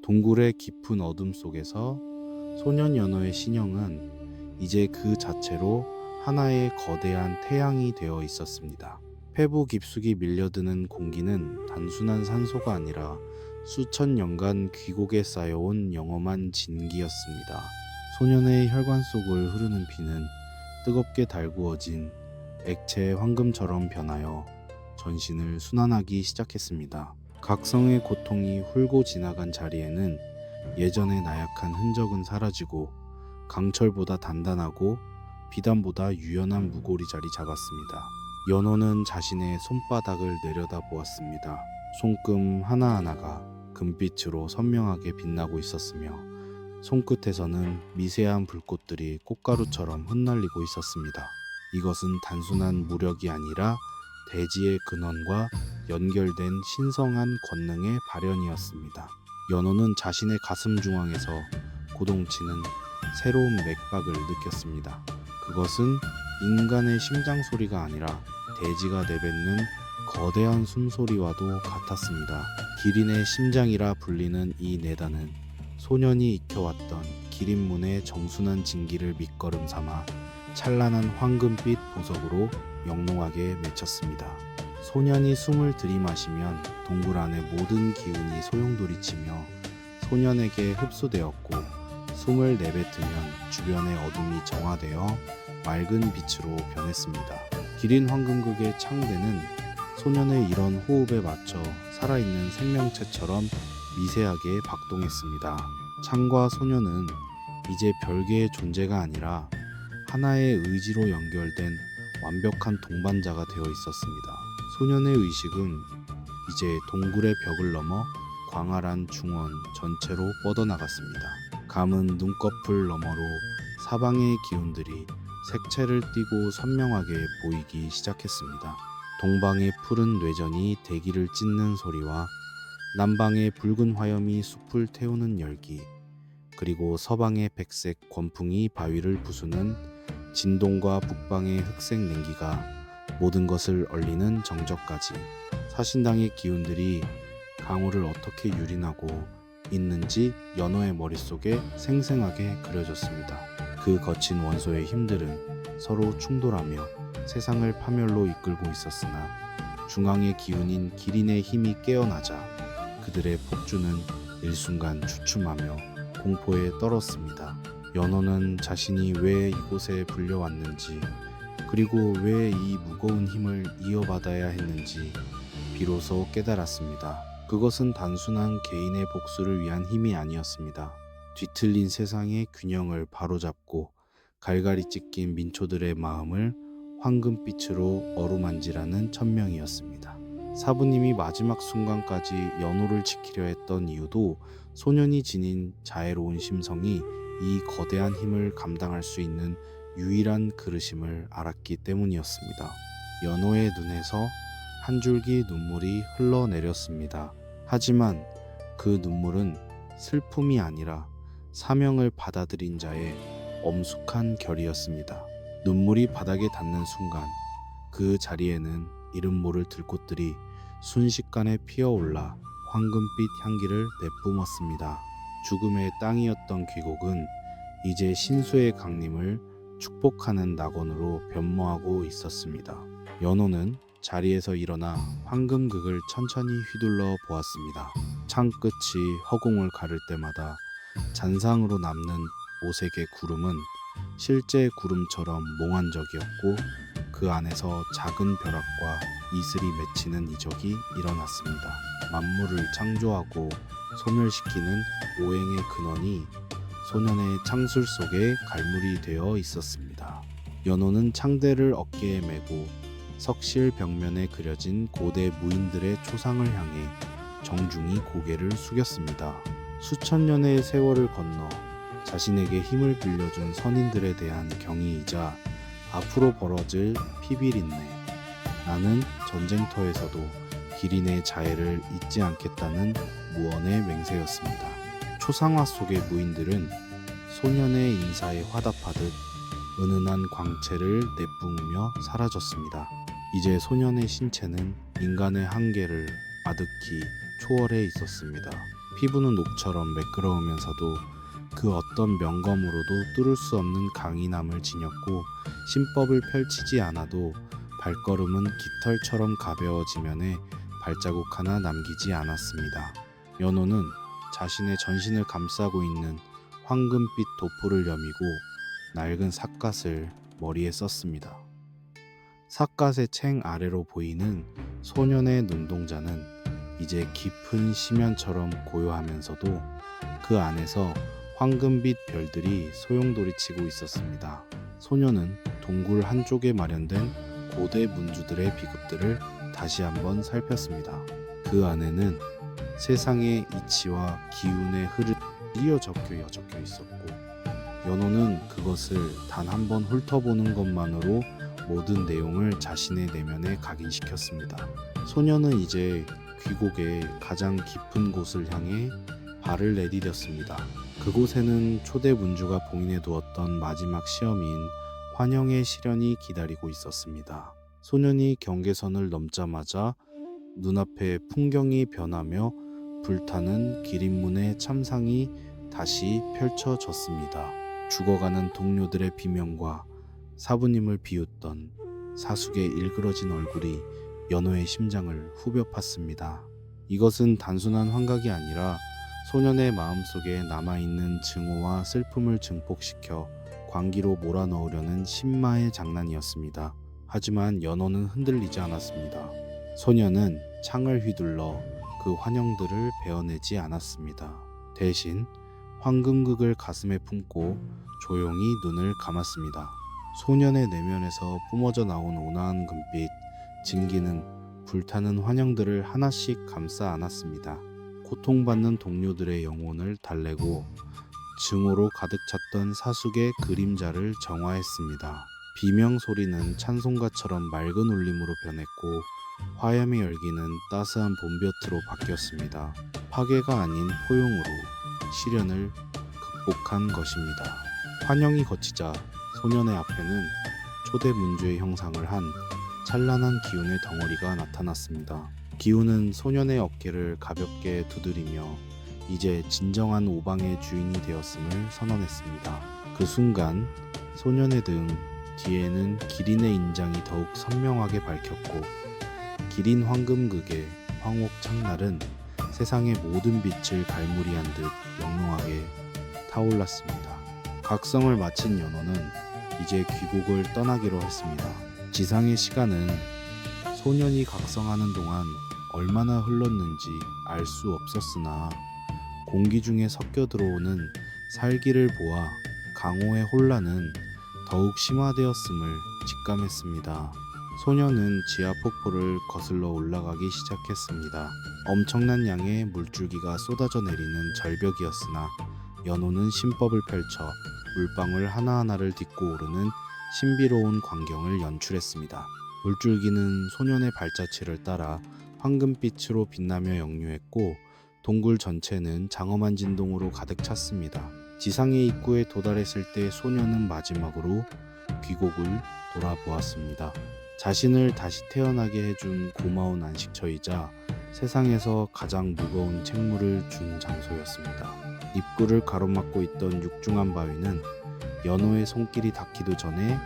동굴의 깊은 어둠 속에서 소년 연호의 신형은 이제 그 자체로 하나의 거대한 태양이 되어 있었습니다. 폐부 깊숙이 밀려드는 공기는 단순한 산소가 아니라 수천 년간 귀곡에 쌓여온 영험한 진기였습니다. 소년의 혈관 속을 흐르는 피는 뜨겁게 달구어진 액체 황금처럼 변하여 전신을 순환하기 시작했습니다. 각성의 고통이 훑고 지나간 자리에는 예전의 나약한 흔적은 사라지고 강철보다 단단하고 비단보다 유연한 무골이 자리 잡았습니다. 연호는 자신의 손바닥을 내려다보았습니다. 손금 하나하나가 금빛으로 선명하게 빛나고 있었으며 손끝에서는 미세한 불꽃들이 꽃가루처럼 흩날리고 있었습니다. 이것은 단순한 무력이 아니라 대지의 근원과 연결된 신성한 권능의 발현이었습니다. 연호는 자신의 가슴 중앙에서 고동치는 새로운 맥박을 느꼈습니다. 그것은 인간의 심장 소리가 아니라 대지가 내뱉는 거대한 숨소리와도 같았습니다. 기린의 심장이라 불리는 이 내단은 소년이 익혀왔던 기린문의 정순한 진기를 밑거름 삼아 찬란한 황금빛 보석으로 영롱하게 맺혔습니다. 소년이 숨을 들이마시면 동굴 안의 모든 기운이 소용돌이치며 소년에게 흡수되었고, 숨을 내뱉으면 주변의 어둠이 정화되어 맑은 빛으로 변했습니다. 기린 황금극의 창대는 소년의 이런 호흡에 맞춰 살아있는 생명체처럼 미세하게 박동했습니다. 창과 소년은 이제 별개의 존재가 아니라 하나의 의지로 연결된 완벽한 동반자가 되어 있었습니다. 소년의 의식은 이제 동굴의 벽을 넘어 광활한 중원 전체로 뻗어나갔습니다. 감은 눈꺼풀 너머로 사방의 기운들이 색채를 띠고 선명하게 보이기 시작했습니다. 동방의 푸른 뇌전이 대기를 찢는 소리와 남방의 붉은 화염이 숲을 태우는 열기, 그리고 서방의 백색 권풍이 바위를 부수는 진동과 북방의 흑색 냉기가 모든 것을 얼리는 정적까지 사신당의 기운들이 강호를 어떻게 유린하고 있는지 연호의 머릿속에 생생하게 그려졌습니다. 그 거친 원소의 힘들은 서로 충돌하며 세상을 파멸로 이끌고 있었으나 중앙의 기운인 기린의 힘이 깨어나자 그들의 폭주는 일순간 주춤하며 공포에 떨었습니다. 연호는 자신이 왜 이곳에 불려왔는지, 그리고 왜 이 무거운 힘을 이어받아야 했는지 비로소 깨달았습니다. 그것은 단순한 개인의 복수를 위한 힘이 아니었습니다. 뒤틀린 세상의 균형을 바로잡고 갈갈이 찢긴 민초들의 마음을 황금빛으로 어루만지라는 천명이었습니다. 사부님이 마지막 순간까지 연호를 지키려 했던 이유도 소년이 지닌 자애로운 심성이 이 거대한 힘을 감당할 수 있는 유일한 그릇임을 알았기 때문이었습니다. 연호의 눈에서 한 줄기 눈물이 흘러내렸습니다. 하지만 그 눈물은 슬픔이 아니라 사명을 받아들인 자의 엄숙한 결이었습니다. 눈물이 바닥에 닿는 순간 그 자리에는 이름 모를 들꽃들이 순식간에 피어올라 황금빛 향기를 내뿜었습니다. 죽음의 땅이었던 귀곡은 이제 신수의 강림을 축복하는 낙원으로 변모하고 있었습니다. 연호는 자리에서 일어나 황금극을 천천히 휘둘러 보았습니다. 창끝이 허공을 가를 때마다 잔상으로 남는 오색의 구름은 실제 구름처럼 몽환적이었고, 그 안에서 작은 벼락과 이슬이 맺히는 이적이 일어났습니다. 만물을 창조하고 소멸시키는 오행의 근원이 소년의 창술 속에 갈무리 되어 있었습니다. 연호는 창대를 어깨에 메고 석실 벽면에 그려진 고대 무인들의 초상을 향해 정중히 고개를 숙였습니다. 수천 년의 세월을 건너 자신에게 힘을 빌려준 선인들에 대한 경의이자 앞으로 벌어질 피비린내, 나는 전쟁터에서도 기린의 자애를 잊지 않겠다는 무언의 맹세였습니다. 초상화 속의 무인들은 소년의 인사에 화답하듯 은은한 광채를 내뿜으며 사라졌습니다. 이제 소년의 신체는 인간의 한계를 아득히 초월해 있었습니다. 피부는 녹처럼 매끄러우면서도 그 어떤 명검으로도 뚫을 수 없는 강인함을 지녔고, 신법을 펼치지 않아도 발걸음은 깃털처럼 가벼워지면에 발자국 하나 남기지 않았습니다. 연호는 자신의 전신을 감싸고 있는 황금빛 도포를 여미고 낡은 삿갓을 머리에 썼습니다. 삿갓의 챙 아래로 보이는 소년의 눈동자는 이제 깊은 심연처럼 고요하면서도 그 안에서 황금빛 별들이 소용돌이치고 있었습니다. 소년은 동굴 한쪽에 마련된 고대 문주들의 비급들을 다시 한번 살폈습니다. 그 안에는 세상의 이치와 기운의 흐름이 적혀 있었고, 연호는 그것을 단 한 번 훑어보는 것만으로 모든 내용을 자신의 내면에 각인시켰습니다. 소년은 이제 귀곡의 가장 깊은 곳을 향해 발을 내디뎠습니다. 그곳에는 초대 문주가 봉인해 두었던 마지막 시험인 환영의 시련이 기다리고 있었습니다. 소년이 경계선을 넘자마자 눈앞에 풍경이 변하며 불타는 기린문의 참상이 다시 펼쳐졌습니다. 죽어가는 동료들의 비명과 사부님을 비웃던 사숙의 일그러진 얼굴이 연호의 심장을 후벼 팠습니다. 이것은 단순한 환각이 아니라 소년의 마음속에 남아있는 증오와 슬픔을 증폭시켜 광기로 몰아넣으려는 신마의 장난이었습니다. 하지만 연호는 흔들리지 않았습니다. 소년은 창을 휘둘러 그 환영들을 베어내지 않았습니다. 대신 황금극을 가슴에 품고 조용히 눈을 감았습니다. 소년의 내면에서 뿜어져 나온 온화한 금빛, 진기는 불타는 환영들을 하나씩 감싸 안았습니다. 고통받는 동료들의 영혼을 달래고 증오로 가득 찼던 사숙의 그림자를 정화했습니다. 비명 소리는 찬송가처럼 맑은 울림으로 변했고, 화염의 열기는 따스한 봄볕으로 바뀌었습니다. 파괴가 아닌 포용으로 시련을 극복한 것입니다. 환영이 거치자 소년의 앞에는 초대 문주의 형상을 한 찬란한 기운의 덩어리가 나타났습니다. 기운은 소년의 어깨를 가볍게 두드리며 이제 진정한 오방의 주인이 되었음을 선언했습니다. 그 순간 소년의 등 뒤에는 기린의 인장이 더욱 선명하게 밝혔고, 기린 황금극의 황옥 창날은 세상의 모든 빛을 갈무리한 듯 영롱하게 타올랐습니다. 각성을 마친 연호는 이제 귀국을 떠나기로 했습니다. 지상의 시간은 소년이 각성하는 동안 얼마나 흘렀는지 알 수 없었으나, 공기 중에 섞여 들어오는 살기를 보아 강호의 혼란은 더욱 심화되었음을 직감했습니다. 소년은 지하 폭포를 거슬러 올라가기 시작했습니다. 엄청난 양의 물줄기가 쏟아져 내리는 절벽이었으나 연호는 신법을 펼쳐 물방울 하나하나를 딛고 오르는 신비로운 광경을 연출했습니다. 물줄기는 소년의 발자취를 따라 황금빛으로 빛나며 역류했고, 동굴 전체는 장엄한 진동으로 가득 찼습니다. 지상의 입구에 도달했을 때 소년은 마지막으로 귀곡을 돌아보았습니다. 자신을 다시 태어나게 해준 고마운 안식처이자 세상에서 가장 무거운 책무를 준 장소였습니다. 입구를 가로막고 있던 육중한 바위는 연호의 손길이 닿기도 전에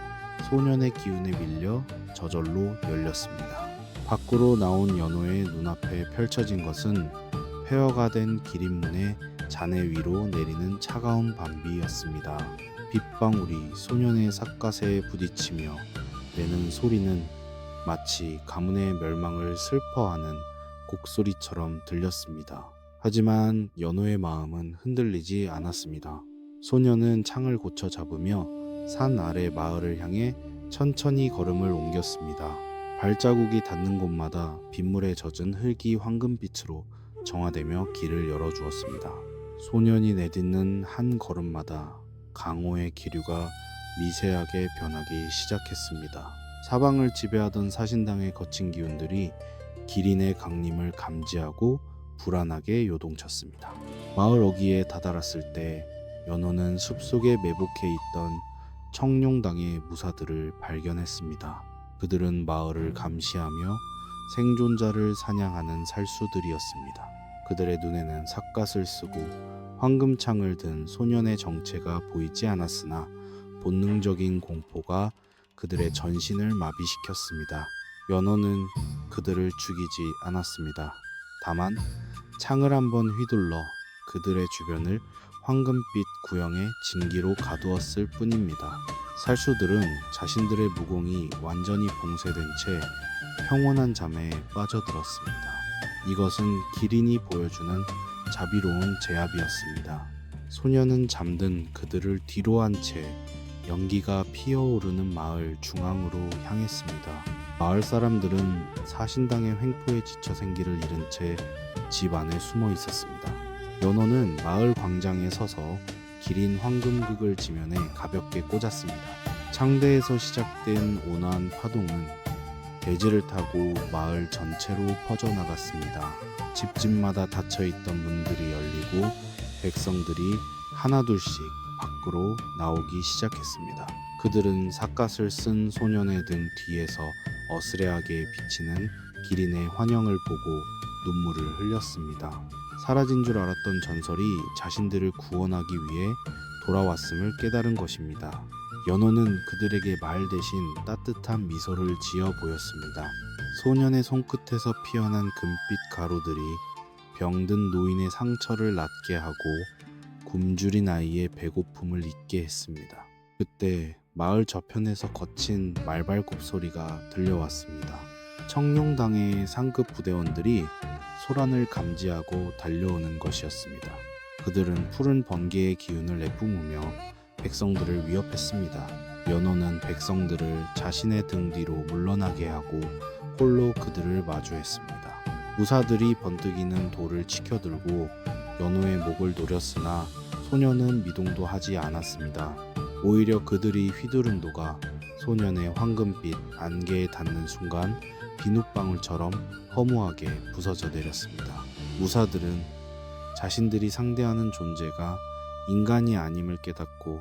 소년의 기운에 밀려 저절로 열렸습니다. 밖으로 나온 연호의 눈앞에 펼쳐진 것은 폐허가 된 기린문의 잔해 위로 내리는 차가운 밤비였습니다. 빗방울이 소년의 삿갓에 부딪히며 내는 소리는 마치 가문의 멸망을 슬퍼하는 곡소리처럼 들렸습니다. 하지만 연호의 마음은 흔들리지 않았습니다. 소년은 창을 고쳐 잡으며 산 아래 마을을 향해 천천히 걸음을 옮겼습니다. 발자국이 닿는 곳마다 빗물에 젖은 흙이 황금빛으로 정화되며 길을 열어주었습니다. 소년이 내딛는 한 걸음마다 강호의 기류가 미세하게 변하기 시작했습니다. 사방을 지배하던 사신당의 거친 기운들이 기린의 강림을 감지하고 불안하게 요동쳤습니다. 마을 어귀에 다다랐을 때 연호는 숲속에 매복해 있던 청룡당의 무사들을 발견했습니다. 그들은 마을을 감시하며 생존자를 사냥하는 살수들이었습니다. 그들의 눈에는 삿갓을 쓰고 황금창을 든 소년의 정체가 보이지 않았으나 본능적인 공포가 그들의 전신을 마비시켰습니다. 연호는 그들을 죽이지 않았습니다. 다만 창을 한번 휘둘러 그들의 주변을 황금빛 구형의 진기로 가두었을 뿐입니다. 살수들은 자신들의 무공이 완전히 봉쇄된 채 평온한 잠에 빠져들었습니다. 이것은 기린이 보여주는 자비로운 제압이었습니다. 소년은 잠든 그들을 뒤로 한 채 연기가 피어오르는 마을 중앙으로 향했습니다. 마을 사람들은 사신당의 횡포에 지쳐 생기를 잃은 채 집 안에 숨어 있었습니다. 연호는 마을 광장에 서서 기린 황금극을 지면에 가볍게 꽂았습니다. 창대에서 시작된 온화한 파동은 대지를 타고 마을 전체로 퍼져나갔습니다. 집집마다 닫혀있던 문들이 열리고 백성들이 하나둘씩 밖으로 나오기 시작했습니다. 그들은 삿갓을 쓴 소년의 등 뒤에서 어스레하게 비치는 기린의 환영을 보고 눈물을 흘렸습니다. 사라진 줄 알았던 전설이 자신들을 구원하기 위해 돌아왔음을 깨달은 것입니다. 연호는 그들에게 말 대신 따뜻한 미소를 지어 보였습니다. 소년의 손끝에서 피어난 금빛 가루들이 병든 노인의 상처를 낫게 하고 굶주린 아이의 배고픔을 잊게 했습니다. 그때 마을 저편에서 거친 말발굽 소리가 들려왔습니다. 청룡당의 상급 부대원들이 소란을 감지하고 달려오는 것이었습니다. 그들은 푸른 번개의 기운을 내뿜으며 백성들을 위협했습니다. 연호는 백성들을 자신의 등 뒤로 물러나게 하고 홀로 그들을 마주했습니다. 무사들이 번뜩이는 돌을 치켜들고 연호의 목을 노렸으나 소년은 미동도 하지 않았습니다. 오히려 그들이 휘두른 도가 소년의 황금빛 안개에 닿는 순간 비눗방울처럼 허무하게 부서져 내렸습니다. 무사들은 자신들이 상대하는 존재가 인간이 아님을 깨닫고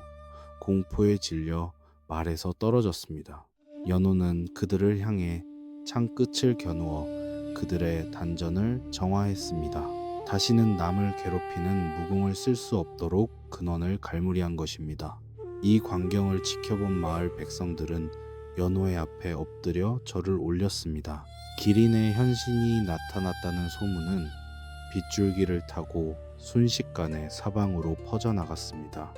공포에 질려 말에서 떨어졌습니다. 연호는 그들을 향해 창 끝을 겨누어 그들의 단전을 정화했습니다. 다시는 남을 괴롭히는 무공을 쓸 수 없도록 근원을 갈무리한 것입니다. 이 광경을 지켜본 마을 백성들은 연호의 앞에 엎드려 절을 올렸습니다. 기린의 현신이 나타났다는 소문은 빗줄기를 타고 순식간에 사방으로 퍼져나갔습니다.